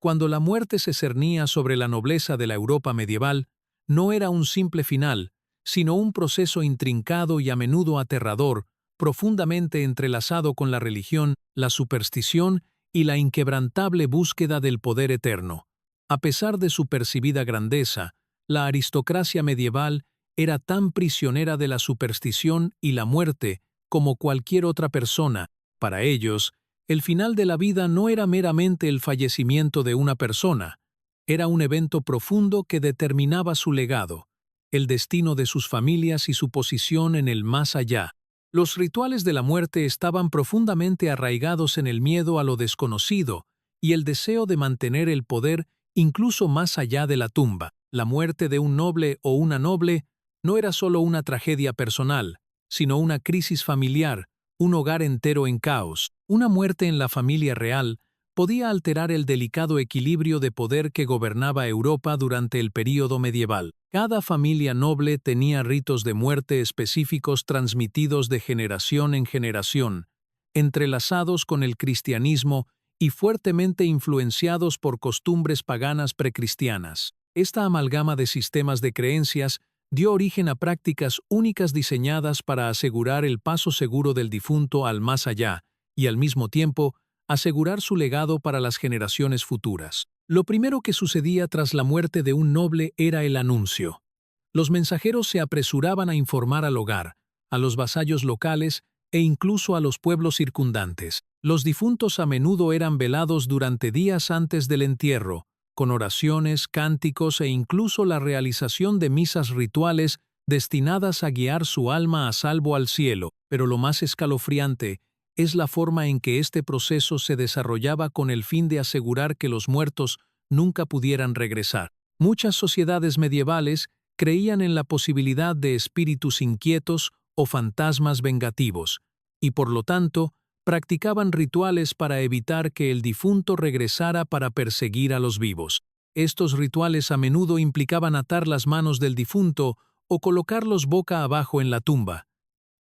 Cuando la muerte se cernía sobre la nobleza de la Europa medieval, no era un simple final, sino un proceso intrincado y a menudo aterrador, profundamente entrelazado con la religión, la superstición y la inquebrantable búsqueda del poder eterno. A pesar de su percibida grandeza, la aristocracia medieval era tan prisionera de la superstición y la muerte como cualquier otra persona. Para ellos, el final de la vida no era meramente el fallecimiento de una persona, era un evento profundo que determinaba su legado, el destino de sus familias y su posición en el más allá. Los rituales de la muerte estaban profundamente arraigados en el miedo a lo desconocido y el deseo de mantener el poder incluso más allá de la tumba. La muerte de un noble o una noble no era solo una tragedia personal, sino una crisis familiar, un hogar entero en caos. Una muerte en la familia real podía alterar el delicado equilibrio de poder que gobernaba Europa durante el período medieval. Cada familia noble tenía ritos de muerte específicos transmitidos de generación en generación, entrelazados con el cristianismo y fuertemente influenciados por costumbres paganas precristianas. Esta amalgama de sistemas de creencias dio origen a prácticas únicas diseñadas para asegurar el paso seguro del difunto al más allá y, al mismo tiempo, asegurar su legado para las generaciones futuras. Lo primero que sucedía tras la muerte de un noble era el anuncio. Los mensajeros se apresuraban a informar al hogar, a los vasallos locales e incluso a los pueblos circundantes. Los difuntos a menudo eran velados durante días antes del entierro, con oraciones, cánticos e incluso la realización de misas rituales destinadas a guiar su alma a salvo al cielo. Pero lo más escalofriante es la forma en que este proceso se desarrollaba con el fin de asegurar que los muertos nunca pudieran regresar. Muchas sociedades medievales creían en la posibilidad de espíritus inquietos o fantasmas vengativos, y por lo tanto, practicaban rituales para evitar que el difunto regresara para perseguir a los vivos. Estos rituales a menudo implicaban atar las manos del difunto o colocarlos boca abajo en la tumba.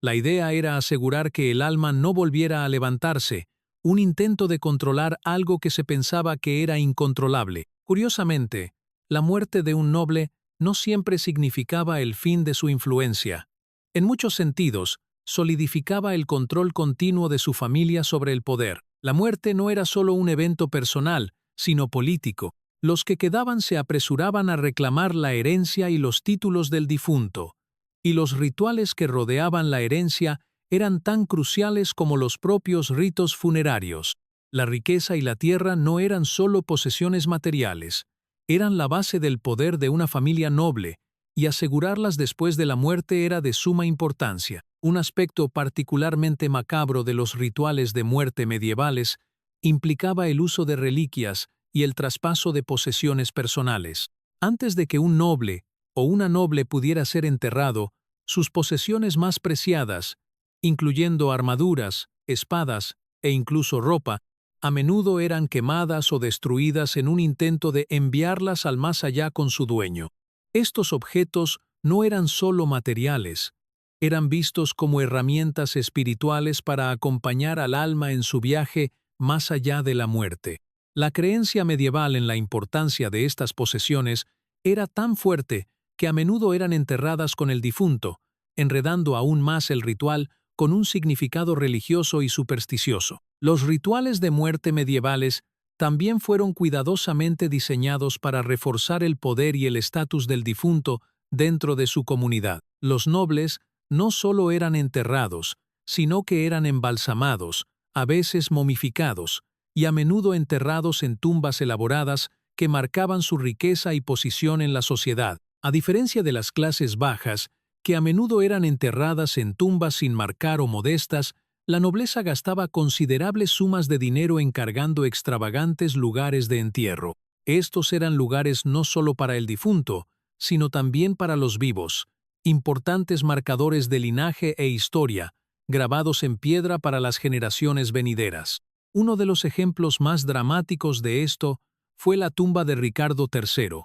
La idea era asegurar que el alma no volviera a levantarse, un intento de controlar algo que se pensaba que era incontrolable. Curiosamente, la muerte de un noble no siempre significaba el fin de su influencia. En muchos sentidos, solidificaba el control continuo de su familia sobre el poder. La muerte no era solo un evento personal, sino político. Los que quedaban se apresuraban a reclamar la herencia y los títulos del difunto, y los rituales que rodeaban la herencia eran tan cruciales como los propios ritos funerarios. La riqueza y la tierra no eran solo posesiones materiales, eran la base del poder de una familia noble, y asegurarlas después de la muerte era de suma importancia. Un aspecto particularmente macabro de los rituales de muerte medievales implicaba el uso de reliquias y el traspaso de posesiones personales. Antes de que un noble o una noble pudiera ser enterrado, sus posesiones más preciadas, incluyendo armaduras, espadas e incluso ropa, a menudo eran quemadas o destruidas en un intento de enviarlas al más allá con su dueño. Estos objetos no eran solo materiales, eran vistos como herramientas espirituales para acompañar al alma en su viaje más allá de la muerte. La creencia medieval en la importancia de estas posesiones era tan fuerte que a menudo eran enterradas con el difunto, enredando aún más el ritual con un significado religioso y supersticioso. Los rituales de muerte medievales también fueron cuidadosamente diseñados para reforzar el poder y el estatus del difunto dentro de su comunidad. Los nobles no solo eran enterrados, sino que eran embalsamados, a veces momificados, y a menudo enterrados en tumbas elaboradas que marcaban su riqueza y posición en la sociedad. A diferencia de las clases bajas, que a menudo eran enterradas en tumbas sin marcar o modestas, la nobleza gastaba considerables sumas de dinero encargando extravagantes lugares de entierro. Estos eran lugares no solo para el difunto, sino también para los vivos, importantes marcadores de linaje e historia, grabados en piedra para las generaciones venideras. Uno de los ejemplos más dramáticos de esto fue la tumba de Ricardo III,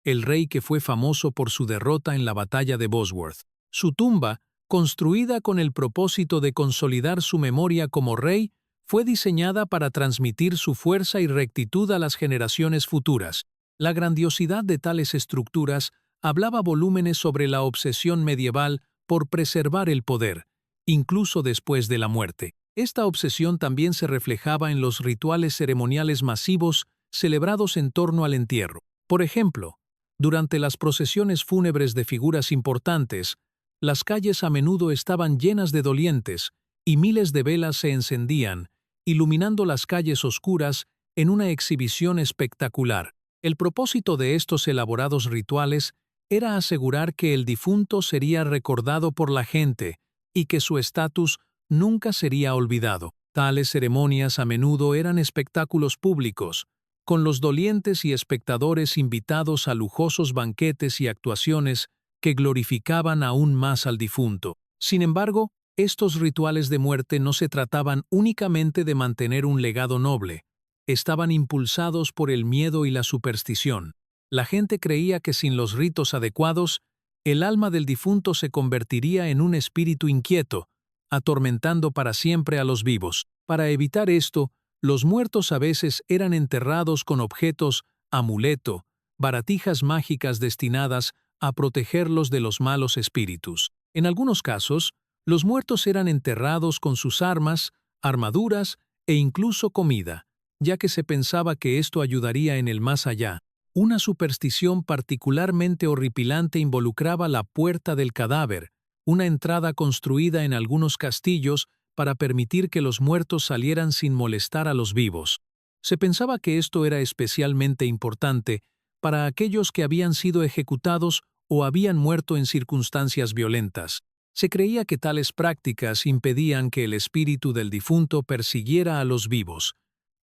el rey que fue famoso por su derrota en la batalla de Bosworth. Su tumba, construida con el propósito de consolidar su memoria como rey, fue diseñada para transmitir su fuerza y rectitud a las generaciones futuras. La grandiosidad de tales estructuras hablaba volúmenes sobre la obsesión medieval por preservar el poder, incluso después de la muerte. Esta obsesión también se reflejaba en los rituales ceremoniales masivos celebrados en torno al entierro. Por ejemplo, durante las procesiones fúnebres de figuras importantes, las calles a menudo estaban llenas de dolientes y miles de velas se encendían, iluminando las calles oscuras en una exhibición espectacular. El propósito de estos elaborados rituales era asegurar que el difunto sería recordado por la gente y que su estatus nunca sería olvidado. Tales ceremonias a menudo eran espectáculos públicos, con los dolientes y espectadores invitados a lujosos banquetes y actuaciones que glorificaban aún más al difunto. Sin embargo, estos rituales de muerte no se trataban únicamente de mantener un legado noble. Estaban impulsados por el miedo y la superstición. La gente creía que sin los ritos adecuados, el alma del difunto se convertiría en un espíritu inquieto, atormentando para siempre a los vivos. Para evitar esto, los muertos a veces eran enterrados con objetos, amuleto, baratijas mágicas destinadas a protegerlos de los malos espíritus. En algunos casos, los muertos eran enterrados con sus armas, armaduras e incluso comida, ya que se pensaba que esto ayudaría en el más allá. Una superstición particularmente horripilante involucraba la puerta del cadáver, una entrada construida en algunos castillos para permitir que los muertos salieran sin molestar a los vivos. Se pensaba que esto era especialmente importante para aquellos que habían sido ejecutados o habían muerto en circunstancias violentas. Se creía que tales prácticas impedían que el espíritu del difunto persiguiera a los vivos,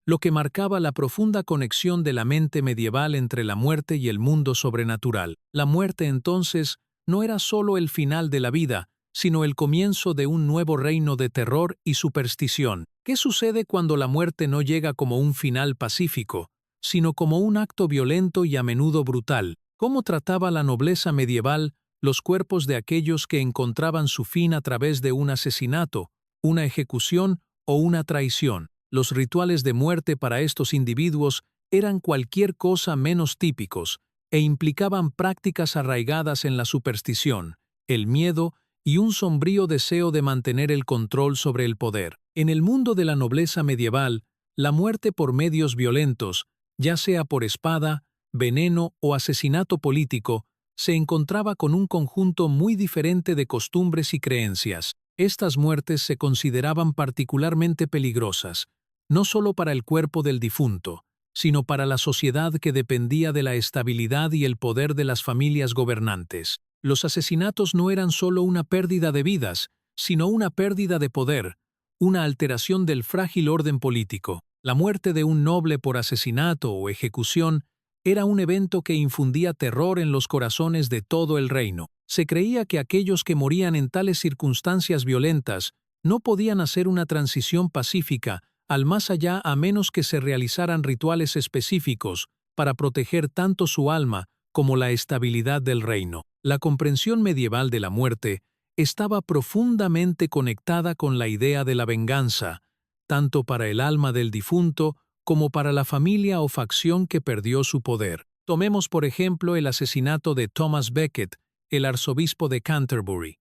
lo que marcaba la profunda conexión de la mente medieval entre la muerte y el mundo sobrenatural. La muerte entonces no era solo el final de la vida, sino el comienzo de un nuevo reino de terror y superstición. ¿Qué sucede cuando la muerte no llega como un final pacífico, sino como un acto violento y a menudo brutal? ¿Cómo trataba la nobleza medieval los cuerpos de aquellos que encontraban su fin a través de un asesinato, una ejecución o una traición? Los rituales de muerte para estos individuos eran cualquier cosa menos típicos e implicaban prácticas arraigadas en la superstición, el miedo y un sombrío deseo de mantener el control sobre el poder. En el mundo de la nobleza medieval, la muerte por medios violentos, ya sea por espada, veneno o asesinato político, se encontraba con un conjunto muy diferente de costumbres y creencias. Estas muertes se consideraban particularmente peligrosas, no solo para el cuerpo del difunto, sino para la sociedad que dependía de la estabilidad y el poder de las familias gobernantes. Los asesinatos no eran solo una pérdida de vidas, sino una pérdida de poder, una alteración del frágil orden político. La muerte de un noble por asesinato o ejecución era un evento que infundía terror en los corazones de todo el reino. Se creía que aquellos que morían en tales circunstancias violentas no podían hacer una transición pacífica al más allá a menos que se realizaran rituales específicos para proteger tanto su alma como la estabilidad del reino. La comprensión medieval de la muerte estaba profundamente conectada con la idea de la venganza, tanto para el alma del difunto como para la familia o facción que perdió su poder. Tomemos por ejemplo el asesinato de Thomas Becket, el arzobispo de Canterbury.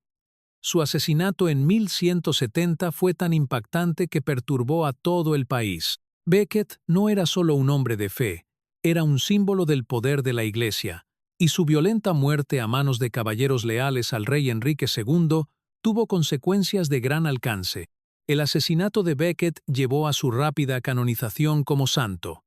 Su asesinato en 1170 fue tan impactante que perturbó a todo el país. Becket no era solo un hombre de fe, era un símbolo del poder de la Iglesia, y su violenta muerte a manos de caballeros leales al rey Enrique II tuvo consecuencias de gran alcance. El asesinato de Becket llevó a su rápida canonización como santo,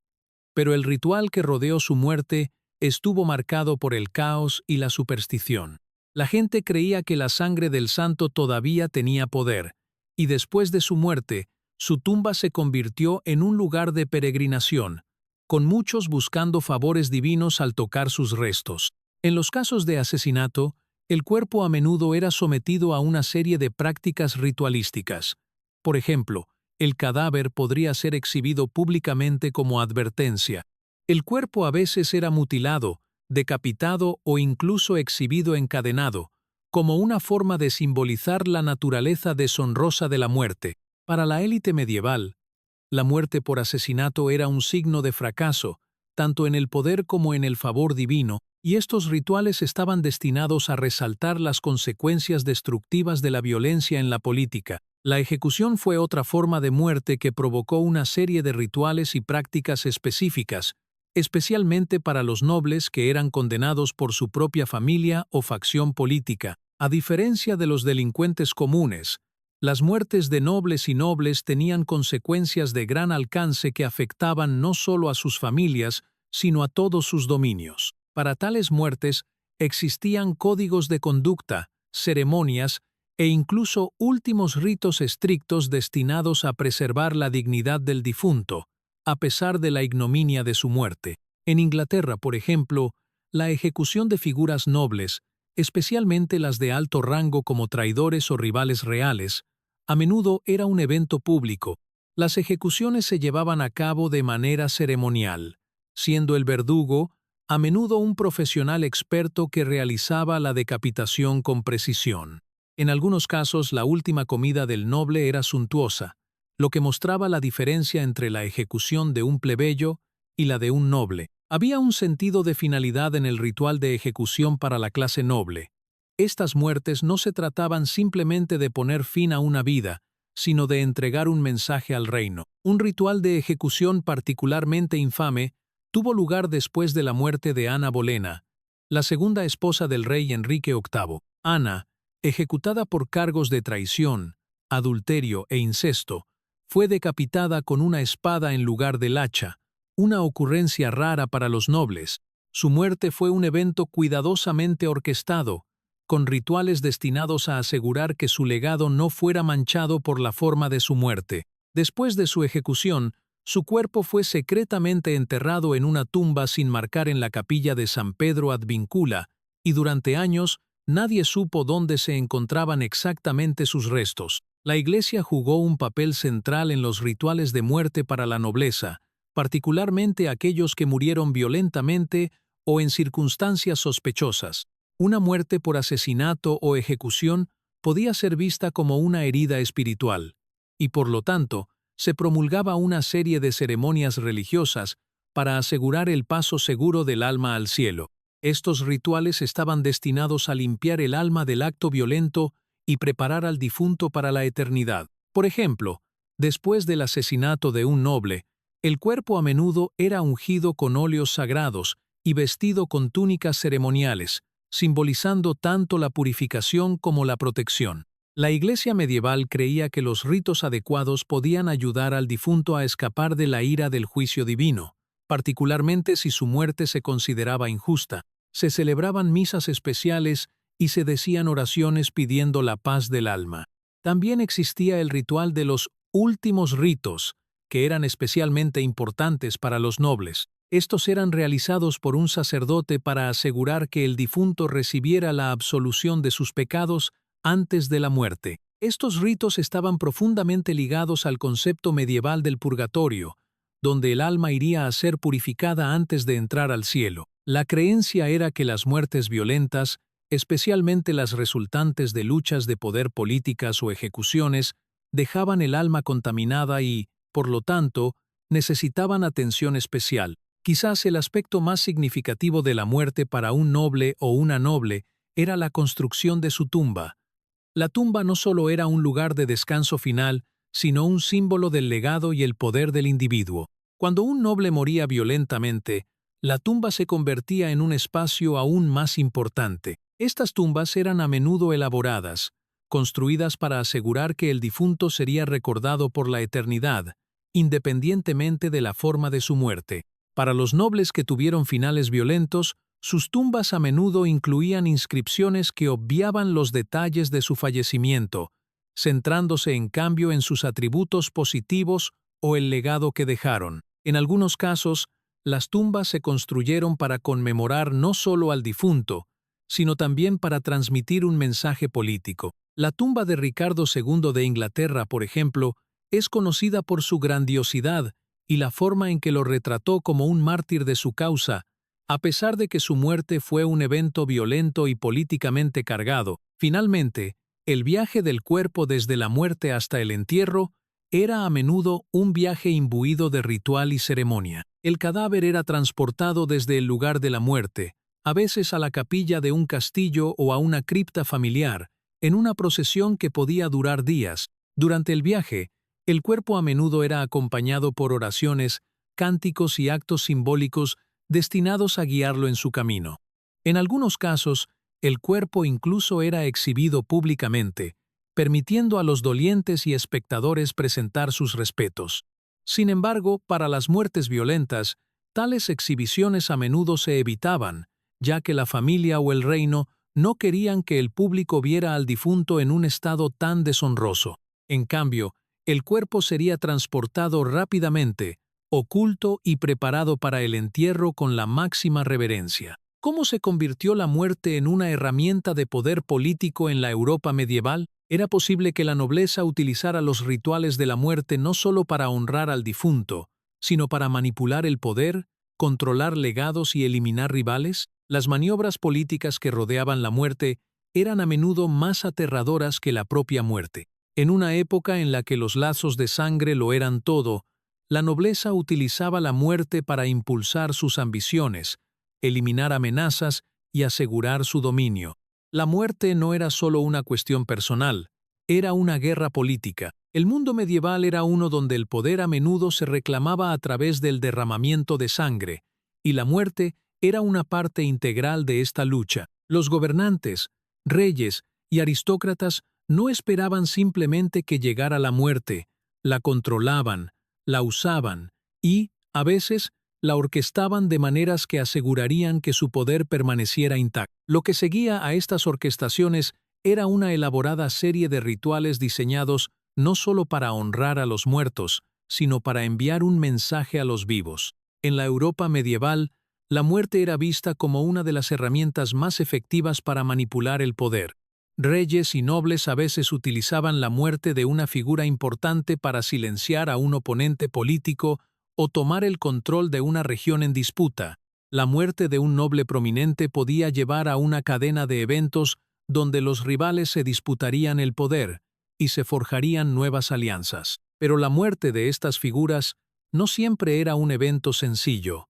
pero el ritual que rodeó su muerte estuvo marcado por el caos y la superstición. La gente creía que la sangre del santo todavía tenía poder, y después de su muerte, su tumba se convirtió en un lugar de peregrinación, con muchos buscando favores divinos al tocar sus restos. En los casos de asesinato, el cuerpo a menudo era sometido a una serie de prácticas ritualísticas. Por ejemplo, el cadáver podría ser exhibido públicamente como advertencia. El cuerpo a veces era mutilado, decapitado o incluso exhibido encadenado, como una forma de simbolizar la naturaleza deshonrosa de la muerte. Para la élite medieval, La muerte por asesinato era un signo de fracaso, tanto en el poder como en el favor divino, y estos rituales estaban destinados a resaltar las consecuencias destructivas de la violencia en la política. La ejecución fue otra forma de muerte que provocó una serie de rituales y prácticas específicas, especialmente para los nobles que eran condenados por su propia familia o facción política. A diferencia de los delincuentes comunes, las muertes de nobles y nobles tenían consecuencias de gran alcance que afectaban no solo a sus familias, sino a todos sus dominios. Para tales muertes existían códigos de conducta, ceremonias e incluso últimos ritos estrictos destinados a preservar la dignidad del difunto, a pesar de la ignominia de su muerte. En Inglaterra, por ejemplo, la ejecución de figuras nobles, especialmente las de alto rango como traidores o rivales reales, a menudo era un evento público. Las ejecuciones se llevaban a cabo de manera ceremonial, siendo el verdugo a menudo un profesional experto que realizaba la decapitación con precisión. En algunos casos, la última comida del noble era suntuosa, lo que mostraba la diferencia entre la ejecución de un plebeyo y la de un noble. Había un sentido de finalidad en el ritual de ejecución para la clase noble. Estas muertes no se trataban simplemente de poner fin a una vida, sino de entregar un mensaje al reino. Un ritual de ejecución particularmente infame tuvo lugar después de la muerte de Ana Bolena, la segunda esposa del rey Enrique VIII. Ana, ejecutada por cargos de traición, adulterio e incesto, fue decapitada con una espada en lugar del hacha, una ocurrencia rara para los nobles. Su muerte fue un evento cuidadosamente orquestado, con rituales destinados a asegurar que su legado no fuera manchado por la forma de su muerte. Después de su ejecución, su cuerpo fue secretamente enterrado en una tumba sin marcar en la capilla de San Pedro ad Vincula, y durante años nadie supo dónde se encontraban exactamente sus restos. La Iglesia jugó un papel central en los rituales de muerte para la nobleza, particularmente aquellos que murieron violentamente o en circunstancias sospechosas. Una muerte por asesinato o ejecución podía ser vista como una herida espiritual, y por lo tanto, se promulgaba una serie de ceremonias religiosas para asegurar el paso seguro del alma al cielo. Estos rituales estaban destinados a limpiar el alma del acto violento y preparar al difunto para la eternidad. Por ejemplo, después del asesinato de un noble, el cuerpo a menudo era ungido con óleos sagrados y vestido con túnicas ceremoniales, simbolizando tanto la purificación como la protección. La Iglesia medieval creía que los ritos adecuados podían ayudar al difunto a escapar de la ira del juicio divino, particularmente si su muerte se consideraba injusta. Se celebraban misas especiales y se decían oraciones pidiendo la paz del alma. También existía el ritual de los últimos ritos, que eran especialmente importantes para los nobles. Estos eran realizados por un sacerdote para asegurar que el difunto recibiera la absolución de sus pecados antes de la muerte. Estos ritos estaban profundamente ligados al concepto medieval del purgatorio, donde el alma iría a ser purificada antes de entrar al cielo. La creencia era que las muertes violentas, especialmente las resultantes de luchas de poder políticas o ejecuciones, dejaban el alma contaminada y, por lo tanto, necesitaban atención especial. Quizás el aspecto más significativo de la muerte para un noble o una noble era la construcción de su tumba. La tumba no solo era un lugar de descanso final, sino un símbolo del legado y el poder del individuo. Cuando un noble moría violentamente, la tumba se convertía en un espacio aún más importante. Estas tumbas eran a menudo elaboradas, construidas para asegurar que el difunto sería recordado por la eternidad, independientemente de la forma de su muerte. Para los nobles que tuvieron finales violentos, sus tumbas a menudo incluían inscripciones que obviaban los detalles de su fallecimiento, centrándose en cambio en sus atributos positivos o el legado que dejaron. En algunos casos, las tumbas se construyeron para conmemorar no solo al difunto, sino también para transmitir un mensaje político. La tumba de Ricardo II de Inglaterra, por ejemplo, es conocida por su grandiosidad y la forma en que lo retrató como un mártir de su causa, a pesar de que su muerte fue un evento violento y políticamente cargado. Finalmente, el viaje del cuerpo desde la muerte hasta el entierro era a menudo un viaje imbuido de ritual y ceremonia. El cadáver era transportado desde el lugar de la muerte, a veces a la capilla de un castillo o a una cripta familiar, en una procesión que podía durar días. Durante el viaje, el cuerpo a menudo era acompañado por oraciones, cánticos y actos simbólicos destinados a guiarlo en su camino. En algunos casos, el cuerpo incluso era exhibido públicamente, permitiendo a los dolientes y espectadores presentar sus respetos. Sin embargo, para las muertes violentas, tales exhibiciones a menudo se evitaban, ya que la familia o el reino no querían que el público viera al difunto en un estado tan deshonroso. En cambio, el cuerpo sería transportado rápidamente, oculto y preparado para el entierro con la máxima reverencia. ¿Cómo se convirtió la muerte en una herramienta de poder político en la Europa medieval? Era posible que la nobleza utilizara los rituales de la muerte no solo para honrar al difunto, sino para manipular el poder, controlar legados y eliminar rivales. Las maniobras políticas que rodeaban la muerte eran a menudo más aterradoras que la propia muerte. En una época en la que los lazos de sangre lo eran todo, la nobleza utilizaba la muerte para impulsar sus ambiciones, eliminar amenazas y asegurar su dominio. La muerte no era solo una cuestión personal, era una guerra política. El mundo medieval era uno donde el poder a menudo se reclamaba a través del derramamiento de sangre, y la muerte era una parte integral de esta lucha. Los gobernantes, reyes y aristócratas no esperaban simplemente que llegara la muerte, la controlaban, la usaban y, a veces, la orquestaban de maneras que asegurarían que su poder permaneciera intacto. Lo que seguía a estas orquestaciones era una elaborada serie de rituales diseñados no solo para honrar a los muertos, sino para enviar un mensaje a los vivos. En la Europa medieval, la muerte era vista como una de las herramientas más efectivas para manipular el poder. Reyes y nobles a veces utilizaban la muerte de una figura importante para silenciar a un oponente político o tomar el control de una región en disputa. La muerte de un noble prominente podía llevar a una cadena de eventos donde los rivales se disputarían el poder y se forjarían nuevas alianzas. Pero la muerte de estas figuras no siempre era un evento sencillo.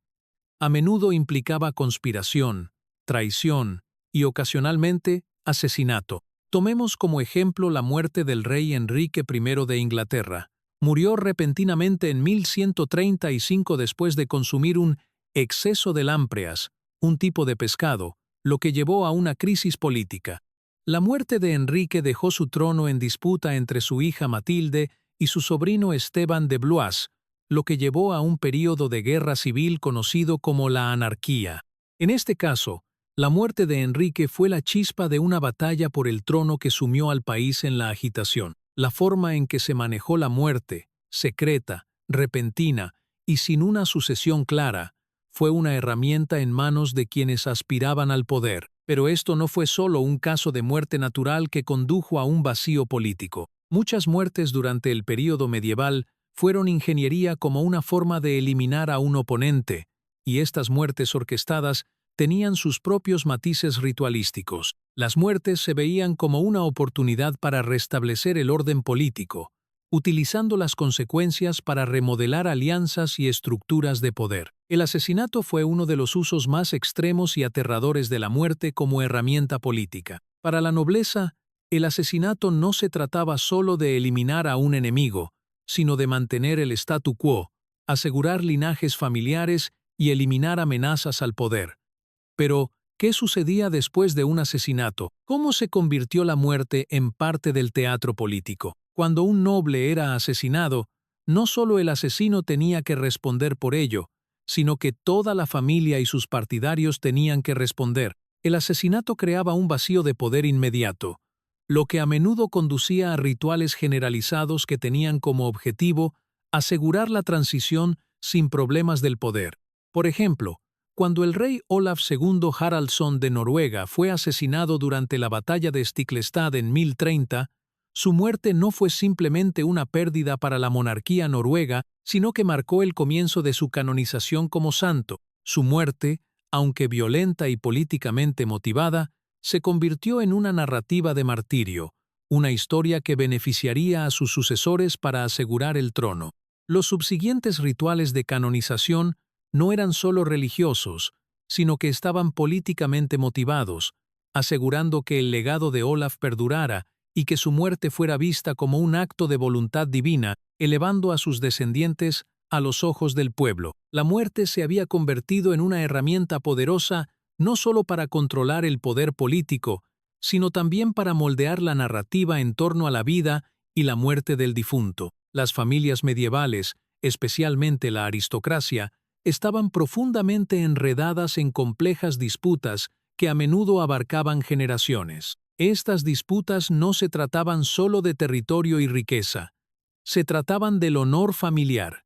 A menudo implicaba conspiración, traición y ocasionalmente asesinato. Tomemos como ejemplo la muerte del rey Enrique I de Inglaterra. Murió repentinamente en 1135 después de consumir un exceso de lámpreas, un tipo de pescado, lo que llevó a una crisis política. La muerte de Enrique dejó su trono en disputa entre su hija Matilde y su sobrino Esteban de Blois, lo que llevó a un período de guerra civil conocido como la anarquía. En este caso, la muerte de Enrique fue la chispa de una batalla por el trono que sumió al país en la agitación. La forma en que se manejó la muerte, secreta, repentina y sin una sucesión clara, fue una herramienta en manos de quienes aspiraban al poder. Pero esto no fue solo un caso de muerte natural que condujo a un vacío político. Muchas muertes durante el período medieval fueron ingeniería como una forma de eliminar a un oponente, y estas muertes orquestadas tenían sus propios matices ritualísticos. Las muertes se veían como una oportunidad para restablecer el orden político, utilizando las consecuencias para remodelar alianzas y estructuras de poder. El asesinato fue uno de los usos más extremos y aterradores de la muerte como herramienta política. Para la nobleza, el asesinato no se trataba solo de eliminar a un enemigo, sino de mantener el statu quo, asegurar linajes familiares y eliminar amenazas al poder. Pero, ¿qué sucedía después de un asesinato? ¿Cómo se convirtió la muerte en parte del teatro político? Cuando un noble era asesinado, no solo el asesino tenía que responder por ello, sino que toda la familia y sus partidarios tenían que responder. El asesinato creaba un vacío de poder inmediato, lo que a menudo conducía a rituales generalizados que tenían como objetivo asegurar la transición sin problemas del poder. Por ejemplo, cuando el rey Olaf II Haraldsson de Noruega fue asesinado durante la batalla de Stiklestad en 1030, su muerte no fue simplemente una pérdida para la monarquía noruega, sino que marcó el comienzo de su canonización como santo. Su muerte, aunque violenta y políticamente motivada, se convirtió en una narrativa de martirio, una historia que beneficiaría a sus sucesores para asegurar el trono. Los subsiguientes rituales de canonización no eran solo religiosos, sino que estaban políticamente motivados, asegurando que el legado de Olaf perdurara y que su muerte fuera vista como un acto de voluntad divina, elevando a sus descendientes a los ojos del pueblo. La muerte se había convertido en una herramienta poderosa no solo para controlar el poder político, sino también para moldear la narrativa en torno a la vida y la muerte del difunto. Las familias medievales, especialmente la aristocracia, estaban profundamente enredadas en complejas disputas que a menudo abarcaban generaciones. Estas disputas no se trataban solo de territorio y riqueza, se trataban del honor familiar,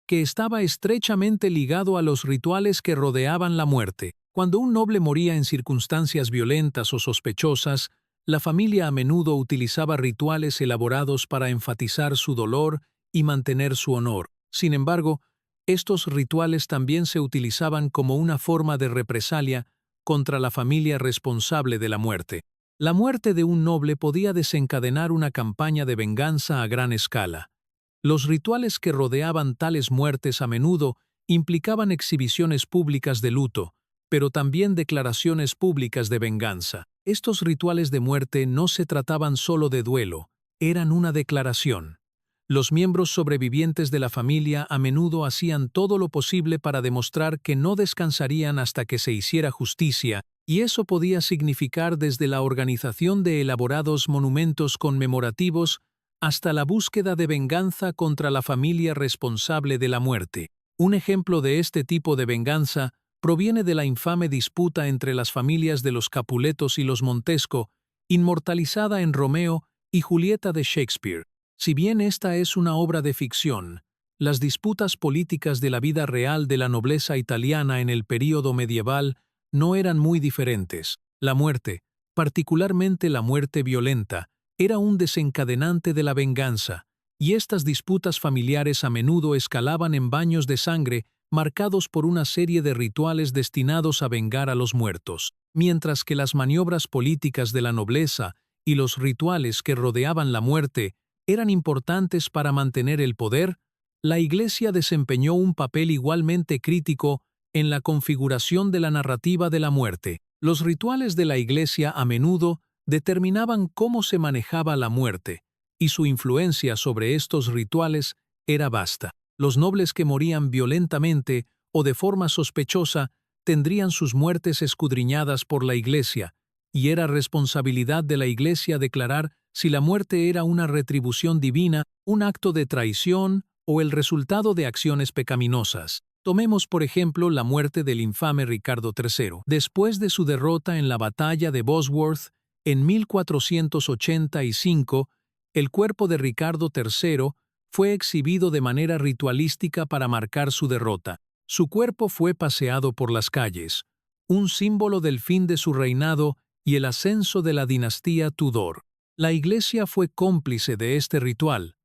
que estaba estrechamente ligado a los rituales que rodeaban la muerte. Cuando un noble moría en circunstancias violentas o sospechosas, la familia a menudo utilizaba rituales elaborados para enfatizar su dolor y mantener su honor. Sin embargo, estos rituales también se utilizaban como una forma de represalia contra la familia responsable de la muerte. La muerte de un noble podía desencadenar una campaña de venganza a gran escala. Los rituales que rodeaban tales muertes a menudo implicaban exhibiciones públicas de luto, pero también declaraciones públicas de venganza. Estos rituales de muerte no se trataban solo de duelo, eran una declaración. Los miembros sobrevivientes de la familia a menudo hacían todo lo posible para demostrar que no descansarían hasta que se hiciera justicia, y eso podía significar desde la organización de elaborados monumentos conmemorativos hasta la búsqueda de venganza contra la familia responsable de la muerte. Un ejemplo de este tipo de venganza proviene de la infame disputa entre las familias de los Capuletos y los Montesco, inmortalizada en Romeo y Julieta de Shakespeare. Si bien esta es una obra de ficción, las disputas políticas de la vida real de la nobleza italiana en el período medieval no eran muy diferentes. La muerte, particularmente la muerte violenta, era un desencadenante de la venganza, y estas disputas familiares a menudo escalaban en baños de sangre marcados por una serie de rituales destinados a vengar a los muertos. Mientras que las maniobras políticas de la nobleza y los rituales que rodeaban la muerte eran importantes para mantener el poder, la Iglesia desempeñó un papel igualmente crítico en la configuración de la narrativa de la muerte. Los rituales de la Iglesia a menudo determinaban cómo se manejaba la muerte, y su influencia sobre estos rituales era vasta. Los nobles que morían violentamente o de forma sospechosa tendrían sus muertes escudriñadas por la Iglesia, y era responsabilidad de la Iglesia declarar si la muerte era una retribución divina, un acto de traición o el resultado de acciones pecaminosas. Tomemos, por ejemplo, la muerte del infame Ricardo III. Después de su derrota en la batalla de Bosworth en 1485, el cuerpo de Ricardo III fue exhibido de manera ritualística para marcar su derrota. Su cuerpo fue paseado por las calles, un símbolo del fin de su reinado y el ascenso de la dinastía Tudor. La Iglesia fue cómplice de este ritual,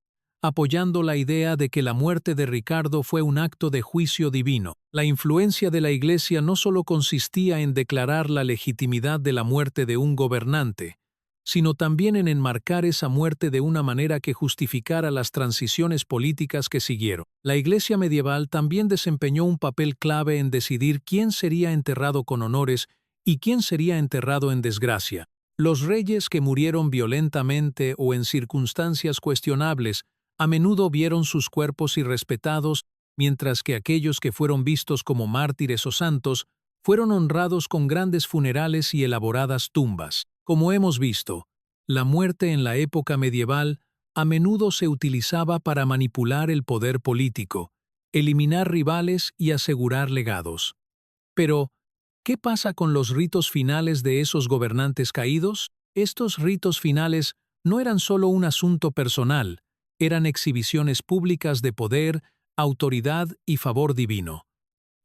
apoyando la idea de que la muerte de Ricardo fue un acto de juicio divino. La influencia de la Iglesia no solo consistía en declarar la legitimidad de la muerte de un gobernante, sino también en enmarcar esa muerte de una manera que justificara las transiciones políticas que siguieron. La Iglesia medieval también desempeñó un papel clave en decidir quién sería enterrado con honores y quién sería enterrado en desgracia. Los reyes que murieron violentamente o en circunstancias cuestionables a menudo vieron sus cuerpos irrespetados, mientras que aquellos que fueron vistos como mártires o santos fueron honrados con grandes funerales y elaboradas tumbas. Como hemos visto, la muerte en la época medieval a menudo se utilizaba para manipular el poder político, eliminar rivales y asegurar legados. Pero, ¿qué pasa con los ritos finales de esos gobernantes caídos? Estos ritos finales no eran solo un asunto personal, eran exhibiciones públicas de poder, autoridad y favor divino.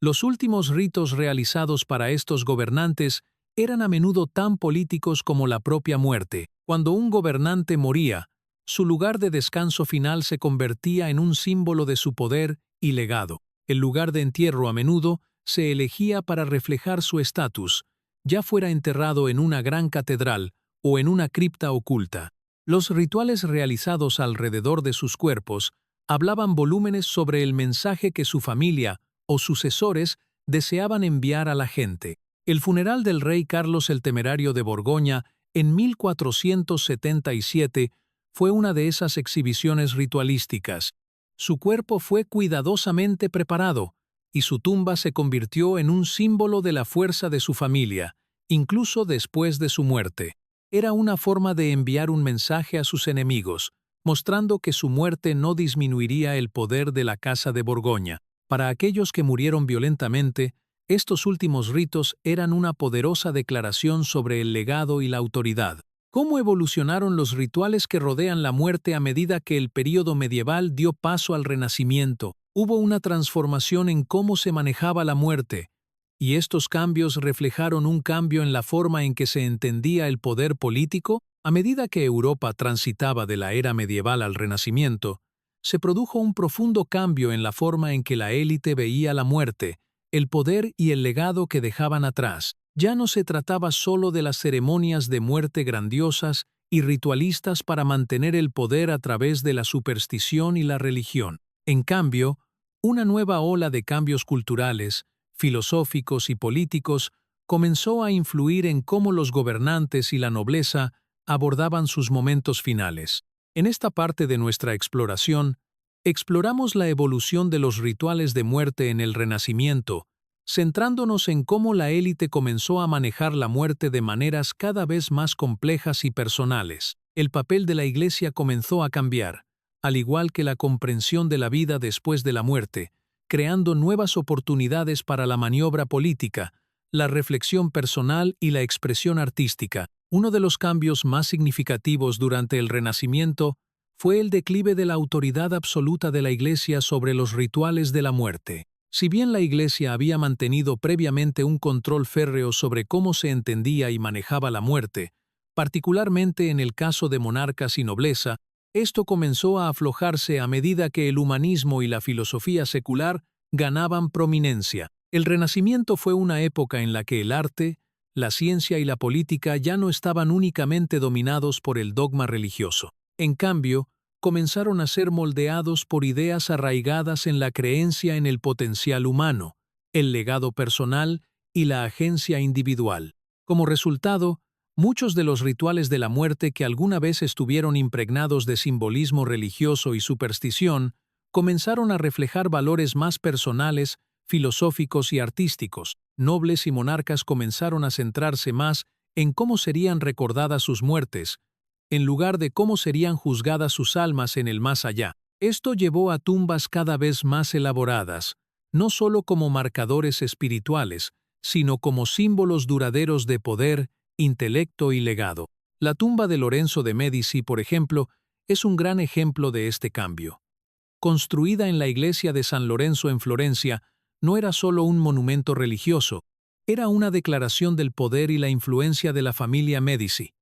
Los últimos ritos realizados para estos gobernantes eran a menudo tan políticos como la propia muerte. Cuando un gobernante moría, su lugar de descanso final se convertía en un símbolo de su poder y legado. El lugar de entierro a menudo se elegía para reflejar su estatus, ya fuera enterrado en una gran catedral o en una cripta oculta. Los rituales realizados alrededor de sus cuerpos hablaban volúmenes sobre el mensaje que su familia o sucesores deseaban enviar a la gente. El funeral del rey Carlos el Temerario de Borgoña en 1477 fue una de esas exhibiciones ritualísticas. Su cuerpo fue cuidadosamente preparado y su tumba se convirtió en un símbolo de la fuerza de su familia, incluso después de su muerte. Era una forma de enviar un mensaje a sus enemigos, mostrando que su muerte no disminuiría el poder de la Casa de Borgoña. Para aquellos que murieron violentamente, estos últimos ritos eran una poderosa declaración sobre el legado y la autoridad. ¿Cómo evolucionaron los rituales que rodean la muerte a medida que el período medieval dio paso al Renacimiento? Hubo una transformación en cómo se manejaba la muerte, y estos cambios reflejaron un cambio en la forma en que se entendía el poder político. A medida que Europa transitaba de la era medieval al Renacimiento, se produjo un profundo cambio en la forma en que la élite veía la muerte, el poder y el legado que dejaban atrás. Ya no se trataba solo de las ceremonias de muerte grandiosas y ritualistas para mantener el poder a través de la superstición y la religión. En cambio, una nueva ola de cambios culturales, filosóficos y políticos comenzó a influir en cómo los gobernantes y la nobleza abordaban sus momentos finales. En esta parte de nuestra exploración, exploramos la evolución de los rituales de muerte en el Renacimiento, centrándonos en cómo la élite comenzó a manejar la muerte de maneras cada vez más complejas y personales. El papel de la Iglesia comenzó a cambiar, al igual que la comprensión de la vida después de la muerte, creando nuevas oportunidades para la maniobra política, la reflexión personal y la expresión artística. Uno de los cambios más significativos durante el Renacimiento fue el declive de la autoridad absoluta de la Iglesia sobre los rituales de la muerte. Si bien la Iglesia había mantenido previamente un control férreo sobre cómo se entendía y manejaba la muerte, particularmente en el caso de monarcas y nobleza, esto comenzó a aflojarse a medida que el humanismo y la filosofía secular ganaban prominencia. El Renacimiento fue una época en la que el arte, la ciencia y la política ya no estaban únicamente dominados por el dogma religioso. En cambio, comenzaron a ser moldeados por ideas arraigadas en la creencia en el potencial humano, el legado personal y la agencia individual. Como resultado, muchos de los rituales de la muerte que alguna vez estuvieron impregnados de simbolismo religioso y superstición, comenzaron a reflejar valores más personales, filosóficos y artísticos. Nobles y monarcas comenzaron a centrarse más en cómo serían recordadas sus muertes, en lugar de cómo serían juzgadas sus almas en el más allá. Esto llevó a tumbas cada vez más elaboradas, no solo como marcadores espirituales, sino como símbolos duraderos de poder, intelecto y legado. La tumba de Lorenzo de Medici, por ejemplo, es un gran ejemplo de este cambio. Construida en la iglesia de San Lorenzo en Florencia, no era solo un monumento religioso, era una declaración del poder y la influencia de la familia Medici.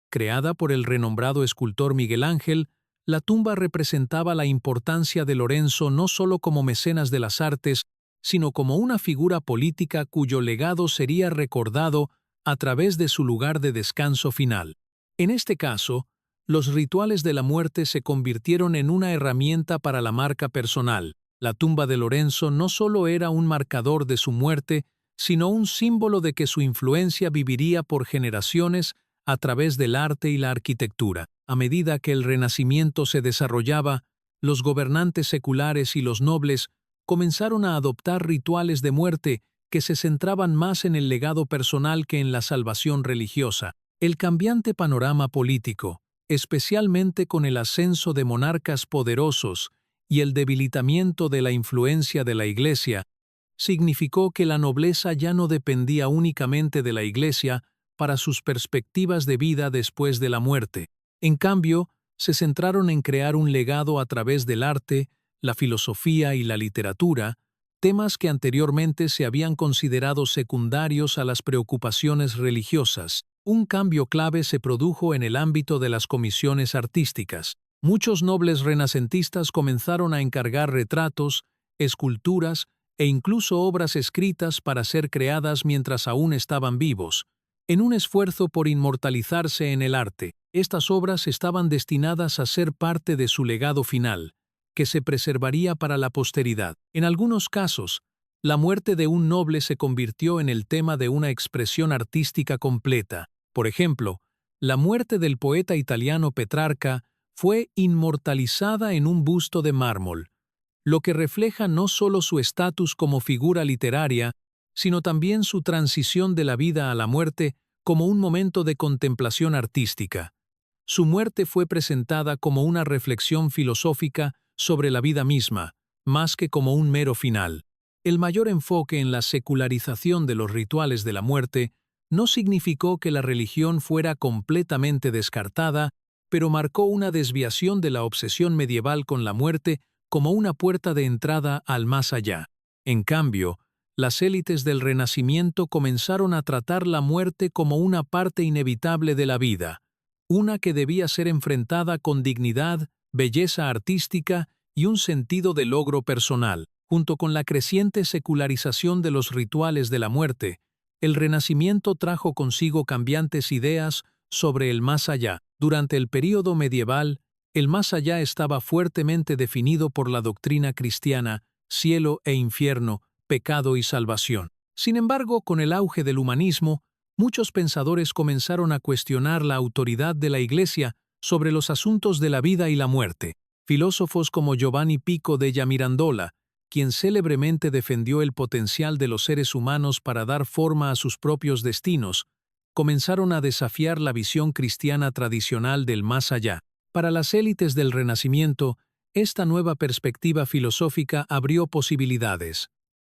Creada por el renombrado escultor Miguel Ángel, la tumba representaba la importancia de Lorenzo no solo como mecenas de las artes, sino como una figura política cuyo legado sería recordado a través de su lugar de descanso final. En este caso, los rituales de la muerte se convirtieron en una herramienta para la marca personal. La tumba de Lorenzo no solo era un marcador de su muerte, sino un símbolo de que su influencia viviría por generaciones a través del arte y la arquitectura. A medida que el Renacimiento se desarrollaba, los gobernantes seculares y los nobles comenzaron a adoptar rituales de muerte que se centraban más en el legado personal que en la salvación religiosa. El cambiante panorama político, especialmente con el ascenso de monarcas poderosos y el debilitamiento de la influencia de la Iglesia, significó que la nobleza ya no dependía únicamente de la Iglesia para sus perspectivas de vida después de la muerte. En cambio, se centraron en crear un legado a través del arte, la filosofía y la literatura, temas que anteriormente se habían considerado secundarios a las preocupaciones religiosas. Un cambio clave se produjo en el ámbito de las comisiones artísticas. Muchos nobles renacentistas comenzaron a encargar retratos, esculturas e incluso obras escritas para ser creadas mientras aún estaban vivos, en un esfuerzo por inmortalizarse en el arte. Estas obras estaban destinadas a ser parte de su legado final, que se preservaría para la posteridad. En algunos casos, la muerte de un noble se convirtió en el tema de una expresión artística completa. Por ejemplo, la muerte del poeta italiano Petrarca fue inmortalizada en un busto de mármol, lo que refleja no solo su estatus como figura literaria, sino también su transición de la vida a la muerte como un momento de contemplación artística. Su muerte fue presentada como una reflexión filosófica sobre la vida misma, más que como un mero final. El mayor enfoque en la secularización de los rituales de la muerte no significó que la religión fuera completamente descartada, pero marcó una desviación de la obsesión medieval con la muerte como una puerta de entrada al más allá. En cambio, las élites del Renacimiento comenzaron a tratar la muerte como una parte inevitable de la vida, una que debía ser enfrentada con dignidad, belleza artística y un sentido de logro personal. Junto con la creciente secularización de los rituales de la muerte, el Renacimiento trajo consigo cambiantes ideas sobre el más allá. Durante el período medieval, el más allá estaba fuertemente definido por la doctrina cristiana, cielo e infierno, pecado y salvación. Sin embargo, con el auge del humanismo, muchos pensadores comenzaron a cuestionar la autoridad de la Iglesia sobre los asuntos de la vida y la muerte. Filósofos como Giovanni Pico della Mirandola, quien célebremente defendió el potencial de los seres humanos para dar forma a sus propios destinos, comenzaron a desafiar la visión cristiana tradicional del más allá. Para las élites del Renacimiento, esta nueva perspectiva filosófica abrió posibilidades.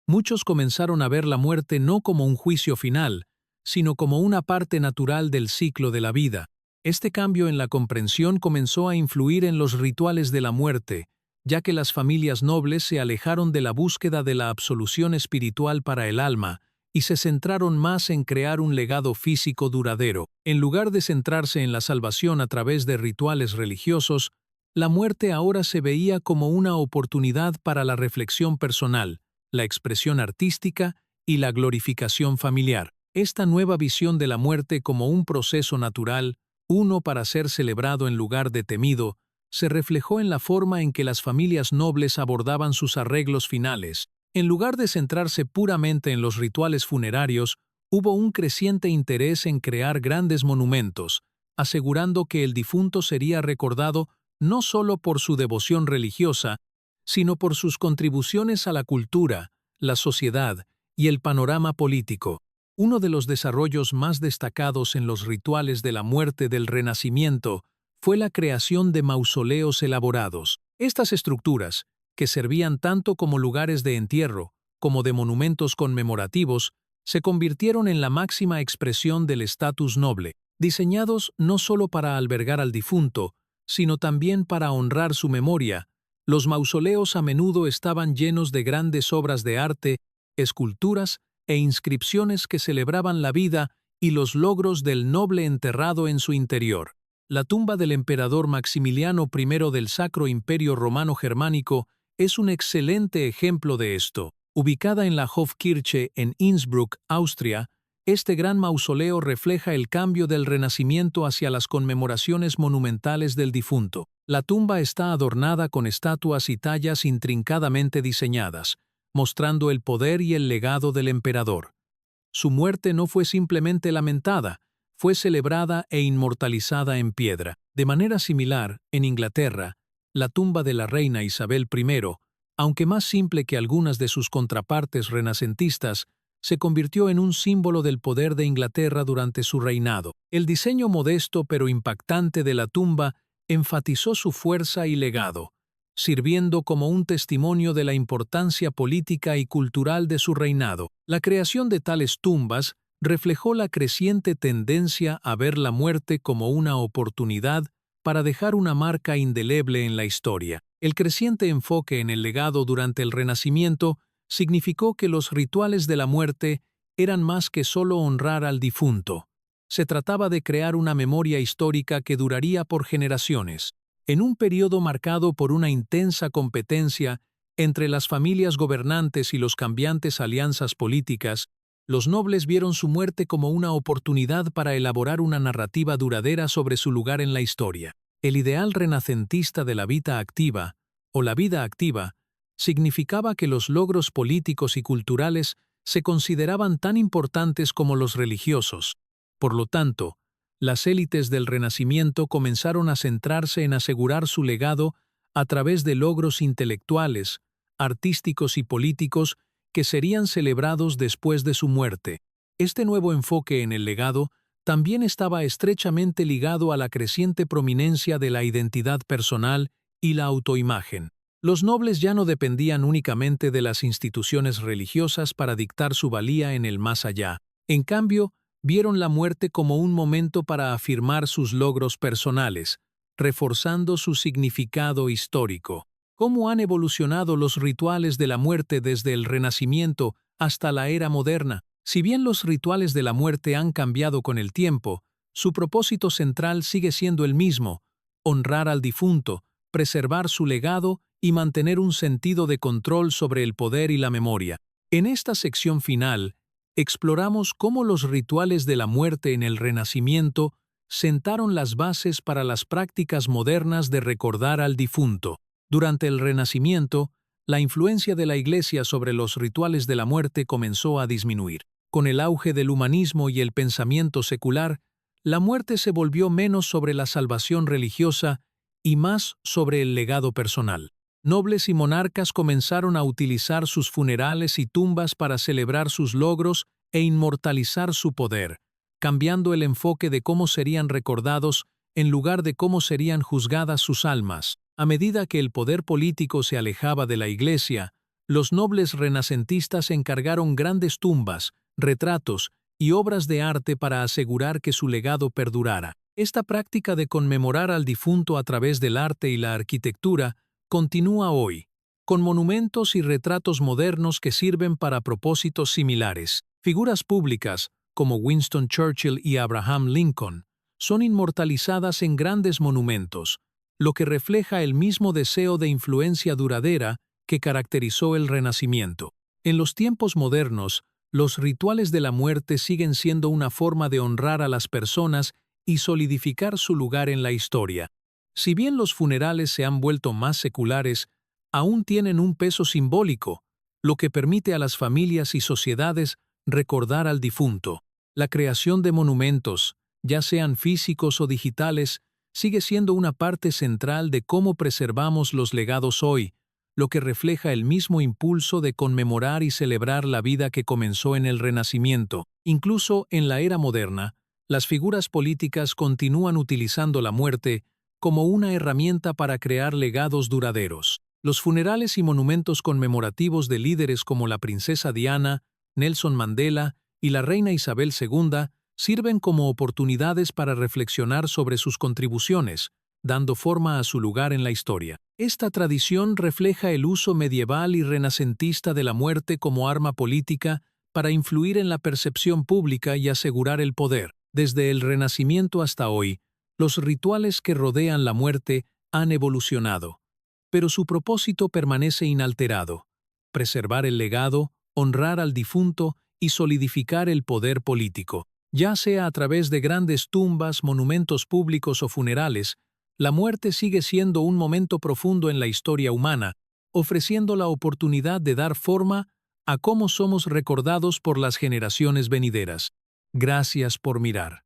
Muchos comenzaron a ver la muerte no como un juicio final, sino como una parte natural del ciclo de la vida. Este cambio en la comprensión comenzó a influir en los rituales de la muerte, ya que las familias nobles se alejaron de la búsqueda de la absolución espiritual para el alma y se centraron más en crear un legado físico duradero. En lugar de centrarse en la salvación a través de rituales religiosos, la muerte ahora se veía como una oportunidad para la reflexión personal, la expresión artística y la glorificación familiar. Esta nueva visión de la muerte como un proceso natural, uno para ser celebrado en lugar de temido, se reflejó en la forma en que las familias nobles abordaban sus arreglos finales. En lugar de centrarse puramente en los rituales funerarios, hubo un creciente interés en crear grandes monumentos, asegurando que el difunto sería recordado no solo por su devoción religiosa, sino por sus contribuciones a la cultura, la sociedad y el panorama político. Uno de los desarrollos más destacados en los rituales de la muerte del Renacimiento fue la creación de mausoleos elaborados. Estas estructuras, que servían tanto como lugares de entierro como de monumentos conmemorativos, se convirtieron en la máxima expresión del estatus noble, diseñados no solo para albergar al difunto, sino también para honrar su memoria. Los mausoleos a menudo estaban llenos de grandes obras de arte, esculturas e inscripciones que celebraban la vida y los logros del noble enterrado en su interior. La tumba del emperador Maximiliano I del Sacro Imperio Romano Germánico es un excelente ejemplo de esto. Ubicada en la Hofkirche en Innsbruck, Austria, este gran mausoleo refleja el cambio del Renacimiento hacia las conmemoraciones monumentales del difunto. La tumba está adornada con estatuas y tallas intrincadamente diseñadas, mostrando el poder y el legado del emperador. Su muerte no fue simplemente lamentada, fue celebrada e inmortalizada en piedra. De manera similar, en Inglaterra, la tumba de la reina Isabel I, aunque más simple que algunas de sus contrapartes renacentistas, se convirtió en un símbolo del poder de Inglaterra durante su reinado. El diseño modesto pero impactante de la tumba enfatizó su fuerza y legado, sirviendo como un testimonio de la importancia política y cultural de su reinado. La creación de tales tumbas reflejó la creciente tendencia a ver la muerte como una oportunidad para dejar una marca indeleble en la historia. El creciente enfoque en el legado durante el Renacimiento significó que los rituales de la muerte eran más que solo honrar al difunto. Se trataba de crear una memoria histórica que duraría por generaciones. En un periodo marcado por una intensa competencia entre las familias gobernantes y los cambiantes alianzas políticas, Los nobles vieron su muerte como una oportunidad para elaborar una narrativa duradera sobre su lugar en la historia. El ideal renacentista de la vida activa, o la vida activa, significaba que los logros políticos y culturales se consideraban tan importantes como los religiosos. Por lo tanto, las élites del Renacimiento comenzaron a centrarse en asegurar su legado a través de logros intelectuales, artísticos y políticos que serían celebrados después de su muerte. Este nuevo enfoque en el legado también estaba estrechamente ligado a la creciente prominencia de la identidad personal y la autoimagen. Los nobles ya no dependían únicamente de las instituciones religiosas para dictar su valía en el más allá. En cambio, vieron la muerte como un momento para afirmar sus logros personales, reforzando su significado histórico. ¿Cómo han evolucionado los rituales de la muerte desde el Renacimiento hasta la era moderna? Si bien los rituales de la muerte han cambiado con el tiempo, su propósito central sigue siendo el mismo: honrar al difunto, preservar su legado y mantener un sentido de control sobre el poder y la memoria. En esta sección final, exploramos cómo los rituales de la muerte en el Renacimiento sentaron las bases para las prácticas modernas de recordar al difunto. Durante el Renacimiento, la influencia de la Iglesia sobre los rituales de la muerte comenzó a disminuir. Con el auge del humanismo y el pensamiento secular, la muerte se volvió menos sobre la salvación religiosa y más sobre el legado personal. Nobles y monarcas comenzaron a utilizar sus funerales y tumbas para celebrar sus logros e inmortalizar su poder, cambiando el enfoque de cómo serían recordados en lugar de cómo serían juzgadas sus almas. A medida que el poder político se alejaba de la Iglesia, los nobles renacentistas encargaron grandes tumbas, retratos y obras de arte para asegurar que su legado perdurara. Esta práctica de conmemorar al difunto a través del arte y la arquitectura continúa hoy, con monumentos y retratos modernos que sirven para propósitos similares. Figuras públicas, como Winston Churchill y Abraham Lincoln, son inmortalizadas en grandes monumentos, lo que refleja el mismo deseo de influencia duradera que caracterizó el Renacimiento. En los tiempos modernos, los rituales de la muerte siguen siendo una forma de honrar a las personas y solidificar su lugar en la historia. Si bien los funerales se han vuelto más seculares, aún tienen un peso simbólico, lo que permite a las familias y sociedades recordar al difunto. La creación de monumentos, ya sean físicos o digitales, sigue siendo una parte central de cómo preservamos los legados hoy, lo que refleja el mismo impulso de conmemorar y celebrar la vida que comenzó en el Renacimiento. Incluso en la era moderna, las figuras políticas continúan utilizando la muerte como una herramienta para crear legados duraderos. Los funerales y monumentos conmemorativos de líderes como la princesa Diana, Nelson Mandela y la reina Isabel II sirven como oportunidades para reflexionar sobre sus contribuciones, dando forma a su lugar en la historia. Esta tradición refleja el uso medieval y renacentista de la muerte como arma política para influir en la percepción pública y asegurar el poder. Desde el Renacimiento hasta hoy, los rituales que rodean la muerte han evolucionado, pero su propósito permanece inalterado: preservar el legado, honrar al difunto y solidificar el poder político. Ya sea a través de grandes tumbas, monumentos públicos o funerales, la muerte sigue siendo un momento profundo en la historia humana, ofreciendo la oportunidad de dar forma a cómo somos recordados por las generaciones venideras. Gracias por mirar.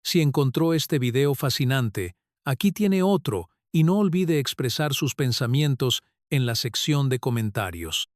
Si encontró este video fascinante, aquí tiene otro, y no olvide expresar sus pensamientos en la sección de comentarios.